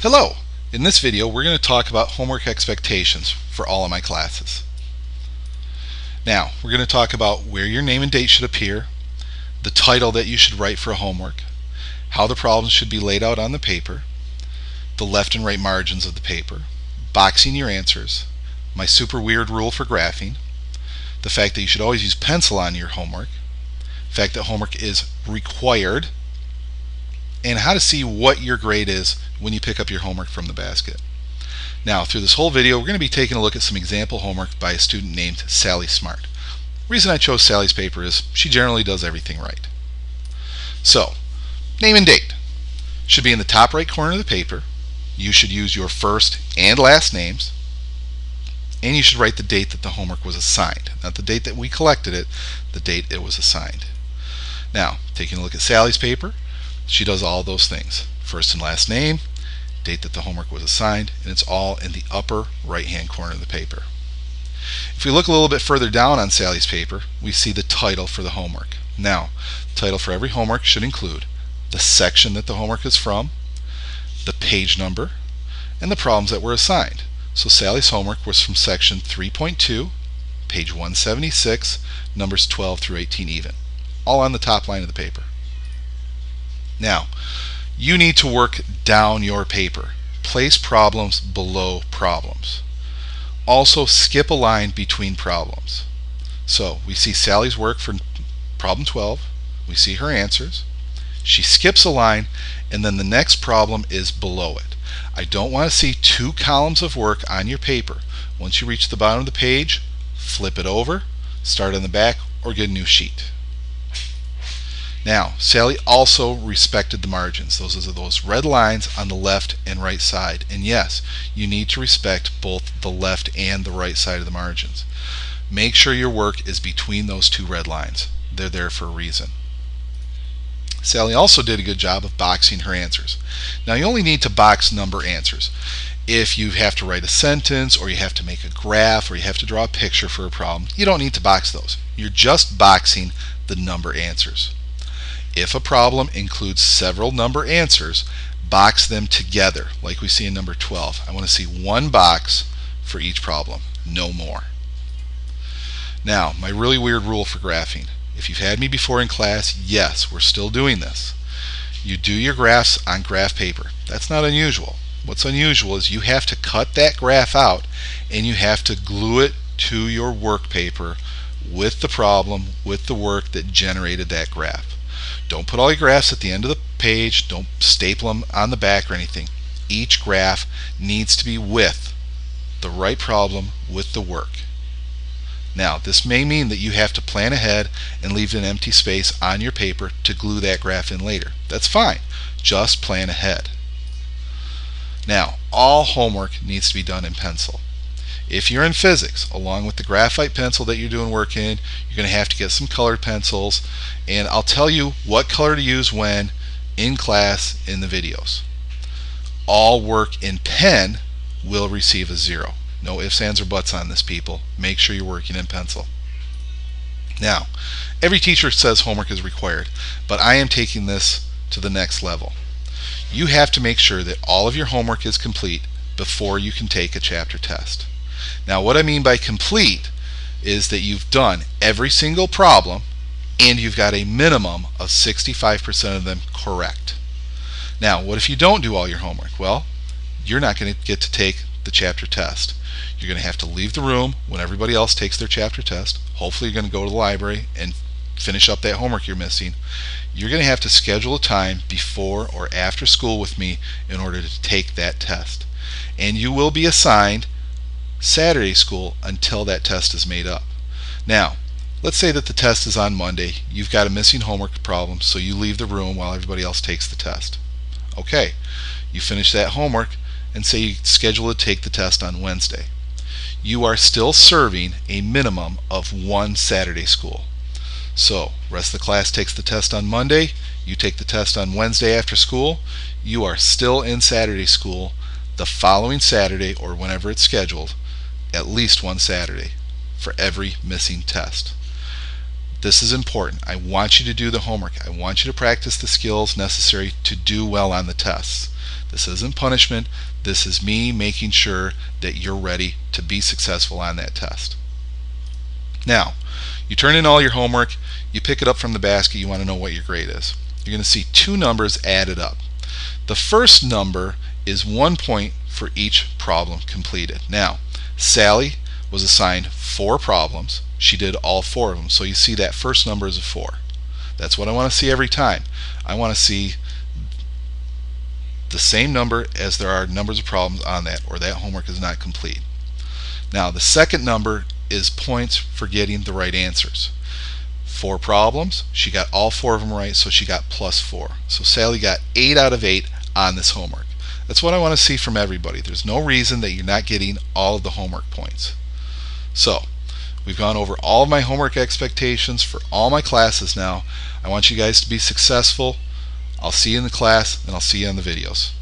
Hello! In this video we're going to talk about homework expectations for all of my classes. Now we're going to talk about where your name and date should appear, the title that you should write for a homework, how the problems should be laid out on the paper, the left and right margins of the paper, boxing your answers, my super weird rule for graphing, the fact that you should always use pencil on your homework, the fact that homework is required, and how to see what your grade is when you pick up your homework from the basket. Now, through this whole video, we're going to be taking a look at some example homework by a student named Sally Smart. The reason I chose Sally's paper is she generally does everything right. So, name and date should be in the top right corner of the paper. You should use your first and last names, and you should write the date that the homework was assigned. Not the date that we collected it, the date it was assigned. Now, taking a look at Sally's paper, she does all those things. First and last name, date that the homework was assigned, and it's all in the upper right hand corner of the paper. If we look a little bit further down on Sally's paper, we see the title for the homework. Now, the title for every homework should include the section that the homework is from, the page number, and the problems that were assigned. So Sally's homework was from section 3.2, page 176, numbers 12 through 18 even, all on the top line of the paper. Now, you need to work down your paper. Place problems below problems. Also, skip a line between problems. So, we see Sally's work for problem 12. We see her answers. She skips a line, and then the next problem is below it. I don't want to see two columns of work on your paper. Once you reach the bottom of the page, flip it over, start on the back, or get a new sheet. Now, Sally also respected the margins. Those are those red lines on the left and right side. And yes, you need to respect both the left and the right side of the margins. Make sure your work is between those two red lines. They're there for a reason. Sally also did a good job of boxing her answers. Now, you only need to box number answers. If you have to write a sentence, or you have to make a graph, or you have to draw a picture for a problem, you don't need to box those. You're just boxing the number answers. If a problem includes several number answers, box them together, like we see in number 12. I want to see one box for each problem, no more. Now, my really weird rule for graphing. If you've had me before in class, yes, we're still doing this. You do your graphs on graph paper. That's not unusual. What's unusual is you have to cut that graph out and you have to glue it to your work paper with the problem, with the work that generated that graph. Don't put all your graphs at the end of the page. Don't staple them on the back or anything. Each graph needs to be with the right problem with the work. Now, this may mean that you have to plan ahead and leave an empty space on your paper to glue that graph in later. That's fine. Just plan ahead. Now, all homework needs to be done in pencil. If you're in physics, along with the graphite pencil that you're doing work in, you're going to have to get some colored pencils, and I'll tell you what color to use when in class in the videos. All work in pen will receive a 0. No ifs, ands, or buts on this, people. Make sure you're working in pencil. Now, every teacher says homework is required, but I am taking this to the next level. You have to make sure that all of your homework is complete before you can take a chapter test. Now, what I mean by complete is that you've done every single problem and you've got a minimum of 65% of them correct. Now, what if you don't do all your homework? Well, you're not going to get to take the chapter test. You're going to have to leave the room when everybody else takes their chapter test. Hopefully you're going to go to the library and finish up that homework you're missing. You're going to have to schedule a time before or after school with me in order to take that test. And you will be assigned Saturday school until that test is made up. Now, let's say that the test is on Monday. You've got a missing homework problem, so you leave the room while everybody else takes the test. Okay, you finish that homework and say you schedule to take the test on Wednesday. You are still serving a minimum of one Saturday school. So, rest of the class takes the test on Monday, you take the test on Wednesday after school, you are still in Saturday school the following Saturday or whenever it's scheduled, at least one Saturday for every missing test. This is important. I want you to do the homework. I want you to practice the skills necessary to do well on the tests. This isn't punishment. This is me making sure that you're ready to be successful on that test. Now, you turn in all your homework, you pick it up from the basket, you want to know what your grade is. You're going to see two numbers added up. The first number is 1 point for each problem completed. Now, Sally was assigned 4 problems. She did all 4 of them. So you see that first number is a 4. That's what I want to see every time. I want to see the same number as there are numbers of problems on that, or that homework is not complete. Now, the second number is points for getting the right answers. 4 problems, she got all 4 of them right, so she got +4. So Sally got 8 out of 8 on this homework. That's what I want to see from everybody. There's no reason that you're not getting all of the homework points. So, we've gone over all of my homework expectations for all my classes now. I want you guys to be successful. I'll see you in the class, and I'll see you on the videos.